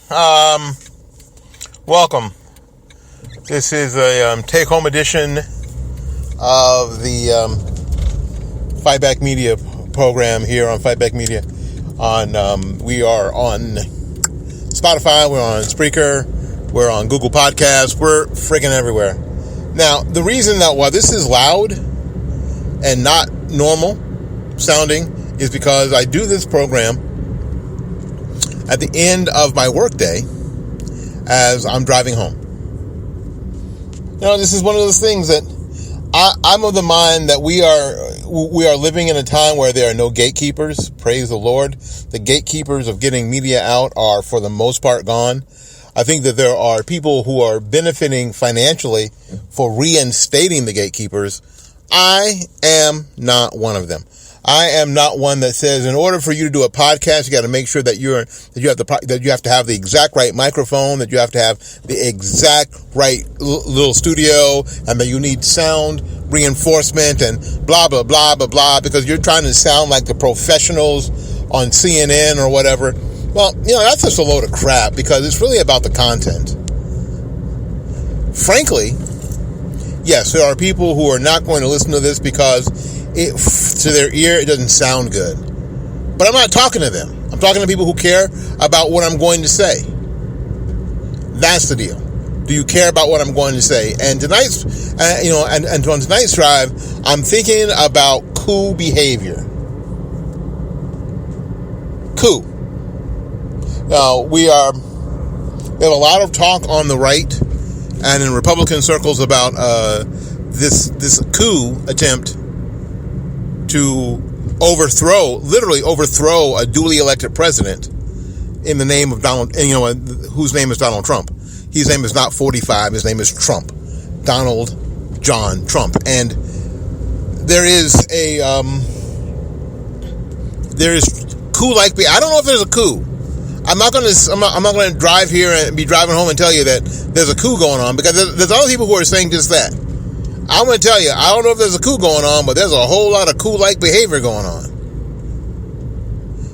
Welcome. This is a take-home edition of the Fight Back Media program here on Fight Back Media. We are on Spotify, we're on Spreaker, we're on Google Podcasts, we're freaking everywhere. Now, the reason that why this is loud and not normal sounding is because I do this program at the end of my workday as I'm driving home. You know, this is one of those things that I'm of the mind that we are living in a time where there are no gatekeepers. Praise the Lord. The gatekeepers of getting media out are, for the most part, gone. I think that there are people who are benefiting financially for reinstating the gatekeepers. I am not one of them. I am not one that says in order for you to do a podcast, you got to make sure that you have to have the exact right microphone, that you have to have the exact right little studio, and that you need sound reinforcement and blah, blah, blah, blah, blah, because you're trying to sound like the professionals on CNN or whatever. Well, you know, that's just a load of crap because it's really about the content. Frankly, yes, there are people who are not going to listen to this because to their ear, it doesn't sound good. But I'm not talking to them. I'm talking to people who care about what I'm going to say. That's the deal. Do you care about what I'm going to say? And tonight's, and on tonight's drive, I'm thinking about coup behavior. Coup. Now, we have a lot of talk on the right and in Republican circles about this coup attempt to literally overthrow a duly elected president in the name of Donald, whose name is Donald Trump. His name is not 45, his name is Trump. Donald John Trump. And there is coup-like, I don't know if there's a coup. I'm not going to drive here and be driving home and tell you that there's a coup going on, because there's other people who are saying just that. I'm going to tell you, I don't know if there's a coup going on, but there's a whole lot of coup-like behavior going on.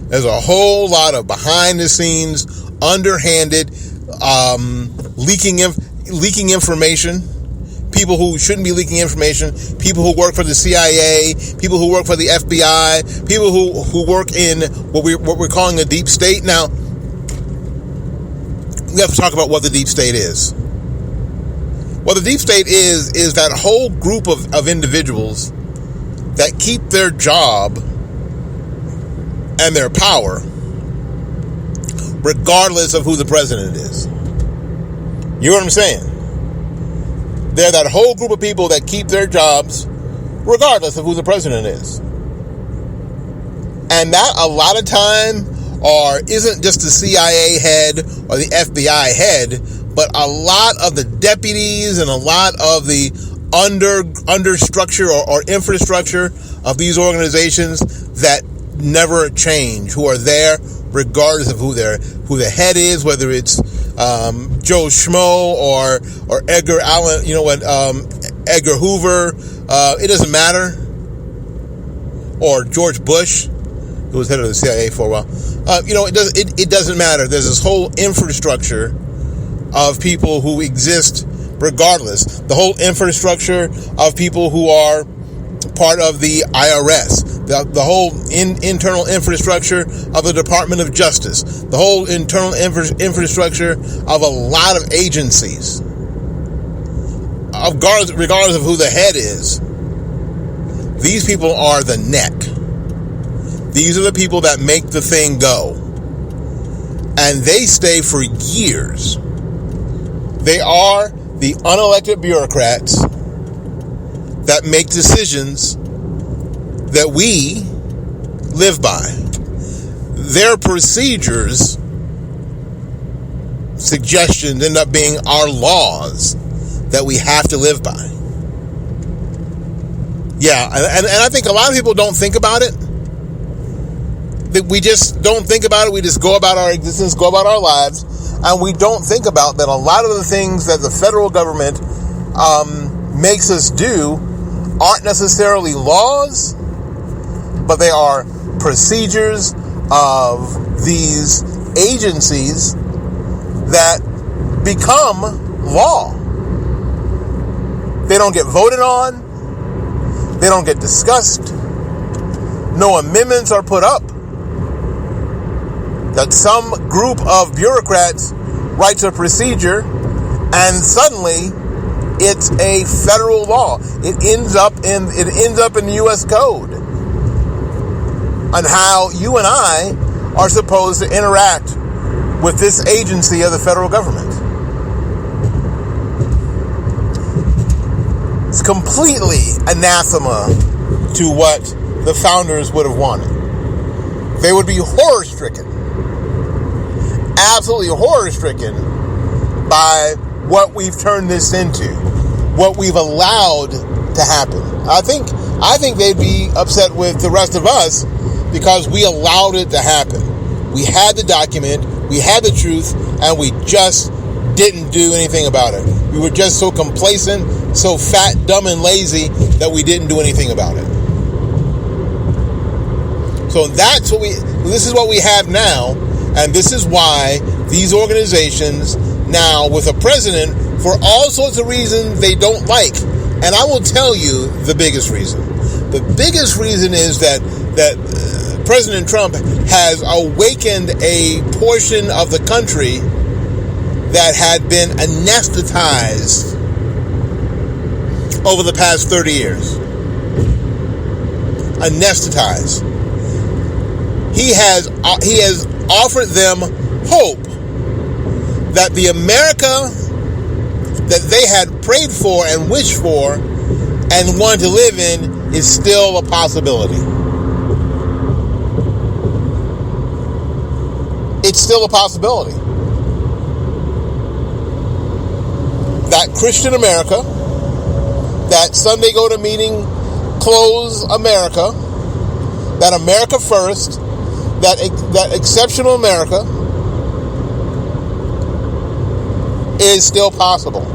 There's a whole lot of behind-the-scenes, underhanded, leaking information. People who shouldn't be leaking information. People who work for the CIA. People who work for the FBI. People who work in what we're calling a deep state. Now, we have to talk about what the deep state is. What the deep state is that whole group of individuals that keep their job and their power regardless of who the president is. You know what I'm saying? They're that whole group of people that keep their jobs regardless of who the president is. And that a lot of time isn't just the CIA head or the FBI head, but a lot of the deputies and a lot of the understructure or infrastructure of these organizations that never change, who are there regardless of who the head is, whether it's Joe Schmo or Edgar Allan, Edgar Hoover, it doesn't matter, or George Bush, who was head of the CIA for a while. It doesn't matter. There's this whole infrastructure of people who exist regardless. The whole infrastructure of people who are part of the IRS. The whole internal infrastructure of the Department of Justice. The whole internal infrastructure of a lot of agencies. Regardless of who the head is. These people are the neck. These are the people that make the thing go. And they stay for years. They are the unelected bureaucrats that make decisions that we live by. Their procedures, suggestions end up being our laws that we have to live by. Yeah, and I think a lot of people don't think about it. We just don't think about it. We just go about our existence, go about our lives, and we don't think about that a lot of the things that the federal government makes us do aren't necessarily laws, but they are procedures of these agencies that become law. They don't get voted on. They don't get discussed. No amendments are put up. That some group of bureaucrats writes a procedure and suddenly it's a federal law. It ends up in the U.S. Code on how you and I are supposed to interact with this agency of the federal government. It's completely anathema to what the founders would have wanted. They would be horror-stricken, absolutely horror-stricken by what we've turned this into, what we've allowed to happen. I think they'd be upset with the rest of us because we allowed it to happen. We had the document, we had the truth, and we just didn't do anything about it. We were just so complacent, so fat, dumb, and lazy that we didn't do anything about it. So this is what we have now, and this is why these organizations now, with a president, for all sorts of reasons they don't like, and I will tell you the biggest reason. The biggest reason is that President Trump has awakened a portion of the country that had been anesthetized over the past 30 years. Anesthetized. He has offered them hope that the America that they had prayed for and wished for and wanted to live in is still a possibility. It's still a possibility. That Christian America, that Sunday go to meeting, close America, that America first, that exceptional America is still possible.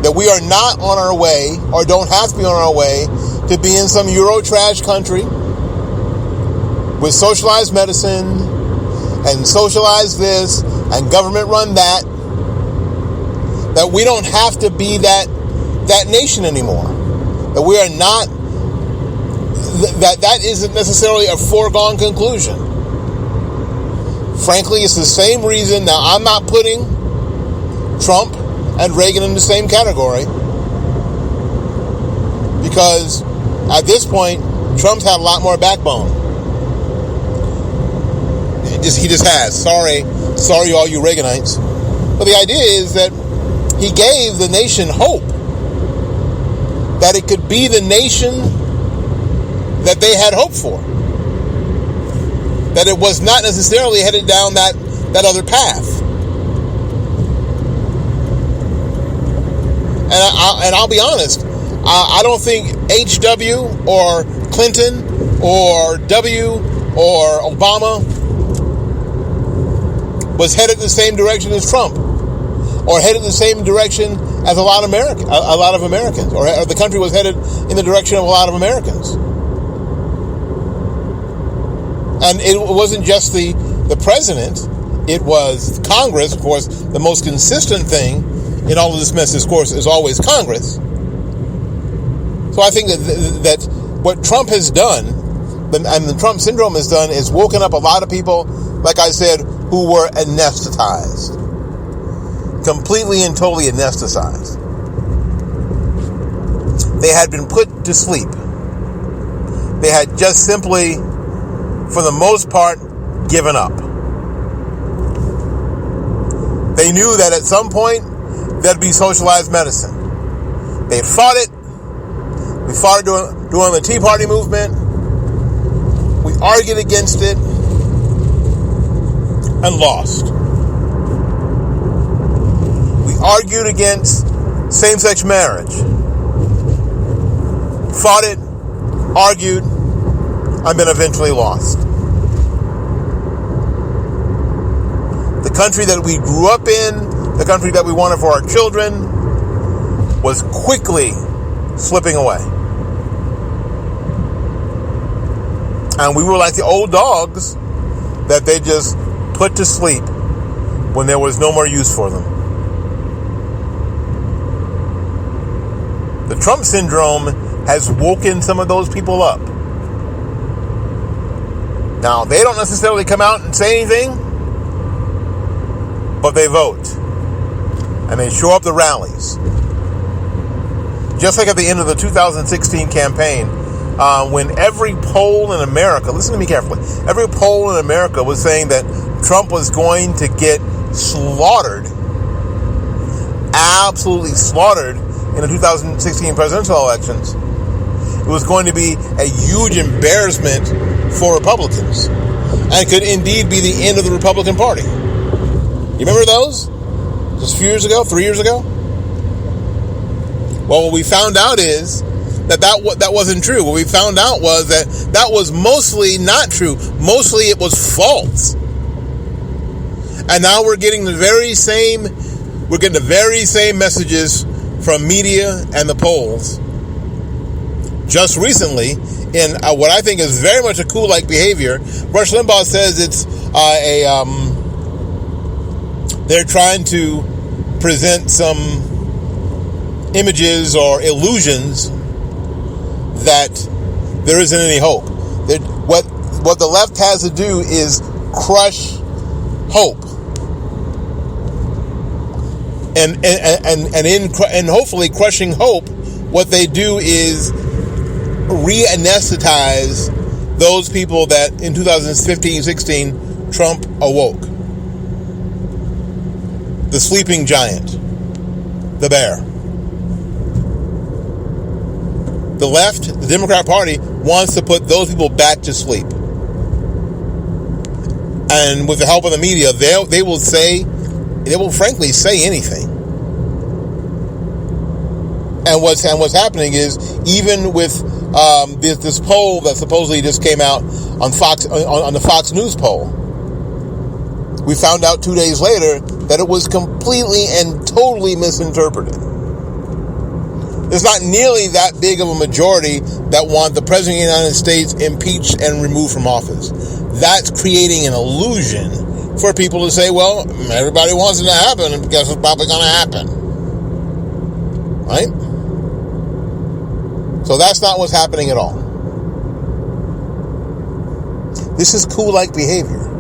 That we are not on our way, or don't have to be on our way, to be in some Euro-trash country with socialized medicine and socialized this and government run that. That we don't have to be that nation anymore. That we are not, that isn't necessarily a foregone conclusion. Frankly, it's the same reason. Now, I'm not putting Trump and Reagan in the same category, because at this point, Trump's had a lot more backbone. He just has. Sorry, all you Reaganites. But the idea is that he gave the nation hope that it could be the nation that they had hoped for. That it was not necessarily headed down that other path. And I'll be honest, I don't think H.W. or Clinton or W. or Obama was headed the same direction as Trump, or headed the same direction as a lot of Americans, or the country was headed in the direction of a lot of Americans. And it wasn't just the president, it was Congress. Of course, the most consistent thing in all of this mess, of course, is always Congress. So I think that what Trump has done, and the Trump syndrome has done, is woken up a lot of people, like I said, who were anesthetized. Completely and totally anesthetized. They had been put to sleep. They had just simply, for the most part, given up. They knew that at some point there'd be socialized medicine. They had fought it. We fought it during the Tea Party movement. We argued against it and lost. We argued against same-sex marriage. Fought it, argued, and then eventually lost. The country that we grew up in, the country that we wanted for our children, was quickly slipping away. And we were like the old dogs that they just put to sleep when there was no more use for them. The Trump syndrome has woken some of those people up. Now, they don't necessarily come out and say anything, but they vote. And they show up at the rallies. Just like at the end of the 2016 campaign, when every poll in America, listen to me carefully, every poll in America was saying that Trump was going to get slaughtered, absolutely slaughtered in the 2016 presidential elections. It was going to be a huge embarrassment for Republicans and could indeed be the end of the Republican Party. You remember those? Just a few years ago, 3 years ago? Well, what we found out is that wasn't true. What we found out was that was mostly not true. Mostly it was false. And now we're getting the very same messages from media and the polls. Just recently, in what I think is very much a coup-like behavior, Rush Limbaugh says it's they're trying to present some images or illusions that there isn't any hope. That what the left has to do is crush hope, and hopefully crushing hope, what they do is re-anesthetize those people that in 2015-16 Trump awoke. The sleeping giant, the bear. The left, the Democrat Party, wants to put those people back to sleep. And with the help of the media, they will frankly say anything. And what's happening is, even with this poll that supposedly just came out on Fox on the Fox News poll, we found out 2 days later that it was completely and totally misinterpreted. There's not nearly that big of a majority that want the President of the United States impeached and removed from office. That's creating an illusion for people to say, well, everybody wants it to happen, and guess what's probably going to happen. Right? So that's not what's happening at all. This is coup-like behavior.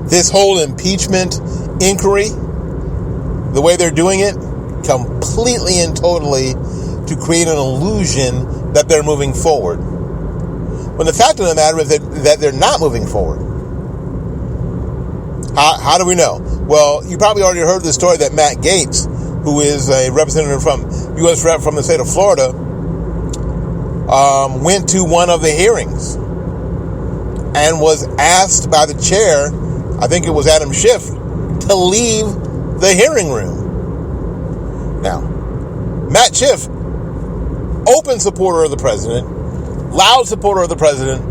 This whole impeachment inquiry, the way they're doing it, completely and totally to create an illusion that they're moving forward. When the fact of the matter is that they're not moving forward. How do we know? Well, you probably already heard the story that Matt Gaetz, who is a representative from U.S. Rep from the state of Florida, went to one of the hearings and was asked by the chair, I think it was Adam Schiff, to leave the hearing room. Now, Matt Schiff, open supporter of the president, loud supporter of the president,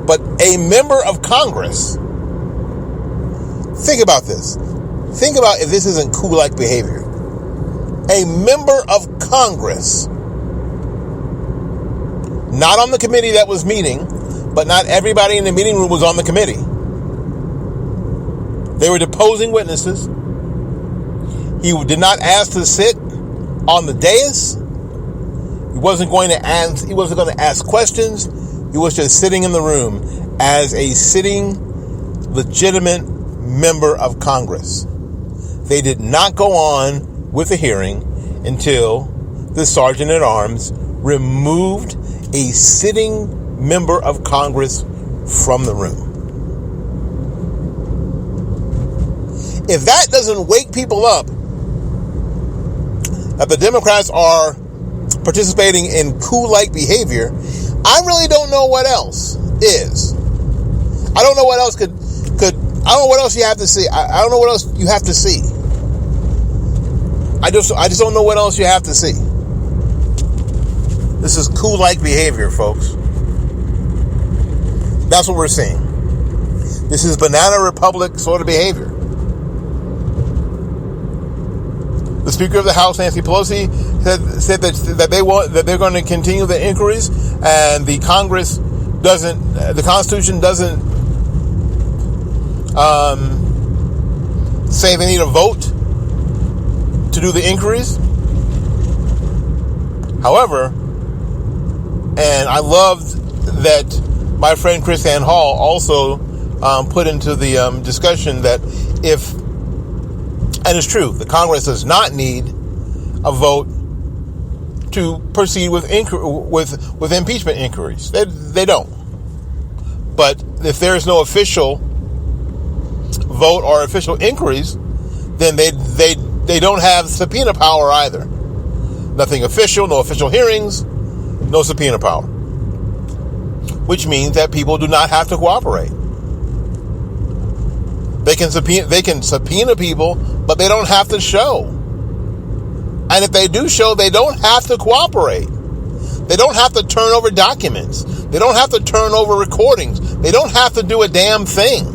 but a member of Congress. Think about this. Think about if this isn't coup-like behavior. A member of Congress, not on the committee that was meeting, but not everybody in the meeting room was on the committee. They were deposing witnesses. He did not ask to sit on the dais. He wasn't going to ask questions. He was just sitting in the room as a sitting, legitimate member of Congress. They did not go on with the hearing until the Sergeant at Arms removed a sitting member of Congress from the room. If that doesn't wake people up that the Democrats are participating in coup-like behavior, I really don't know what else is. I don't know what else could I don't know what else you have to see. I don't know what else you have to see. I just don't know what else you have to see. This is coup-like behavior, folks. That's what we're seeing. This is banana republic sort of behavior. The Speaker of the House, Nancy Pelosi, said that they're going to continue the inquiries, and the Constitution doesn't say they need a vote to do the inquiries. However, and I loved that my friend Chris Ann Hall also put into the discussion that if, and it's true, the Congress does not need a vote to proceed with impeachment inquiries. They don't. But if there is no official vote or official inquiries, then they don't have subpoena power either. Nothing official, no official hearings, no subpoena power. Which means that people do not have to cooperate. They can subpoena people, but they don't have to show. And if they do show, they don't have to cooperate. They don't have to turn over documents. They don't have to turn over recordings. They don't have to do a damn thing.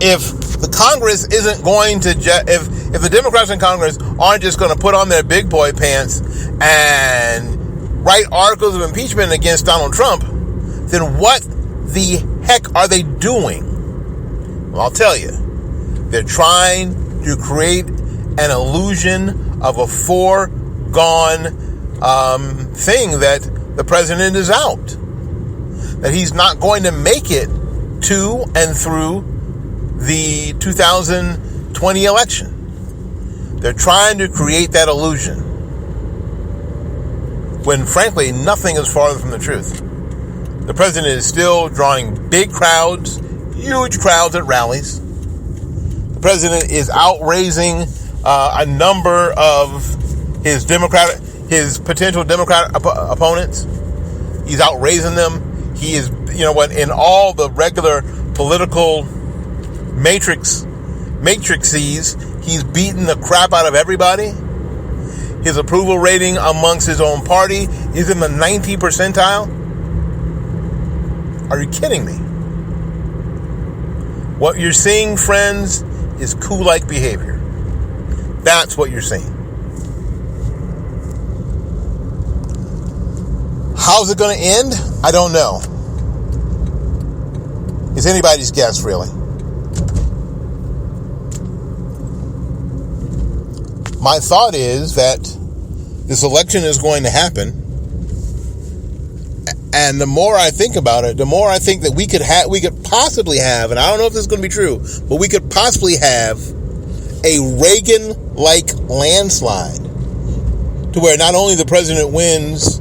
If the Congress isn't going to, if the Democrats in Congress aren't just going to put on their big boy pants and write articles of impeachment against Donald Trump, then what the heck are they doing? Well, I'll tell you. They're trying to create an illusion of a foregone thing that the president is out. That he's not going to make it to and through the 2020 election. They're trying to create that illusion when, frankly, nothing is farther from the truth. The president is still drawing big crowds, huge crowds at rallies. The president is outraising a number of his potential Democratic opponents. He's outraising them. He is, in all the regular political matrices, he's beating the crap out of everybody. His approval rating amongst his own party is in the 90th percentile. Are you kidding me? What you're seeing, friends, is coup-like behavior. That's what you're seeing. How's it going to end? I don't know. It's anybody's guess, really. My thought is that this election is going to happen. And the more I think about it, the more I think that we could possibly have, and I don't know if this is going to be true, but we could possibly have a Reagan-like landslide to where not only the president wins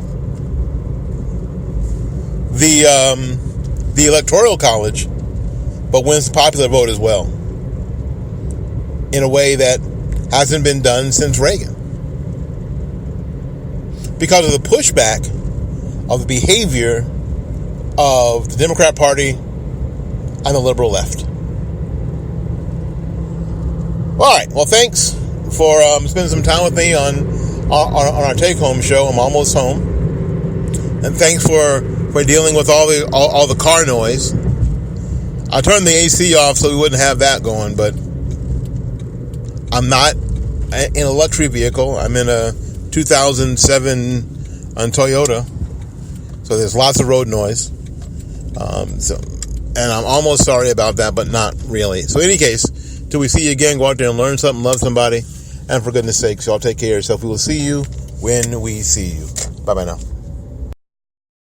the Electoral College, but wins the popular vote as well, in a way that hasn't been done since Reagan, because of the pushback of the behavior of the Democrat Party and the liberal left. All right. Well, thanks for spending some time with me on our take-home show. I'm almost home, and thanks for dealing with all the car noise. I turned the AC off so we wouldn't have that going, but I'm not in a luxury vehicle. I'm in a 2007 Toyota. So there's lots of road noise. And I'm almost sorry about that, but not really. So in any case, till we see you again, go out there and learn something, love somebody. And for goodness sakes, y'all take care of yourself. We will see you when we see you. Bye-bye now.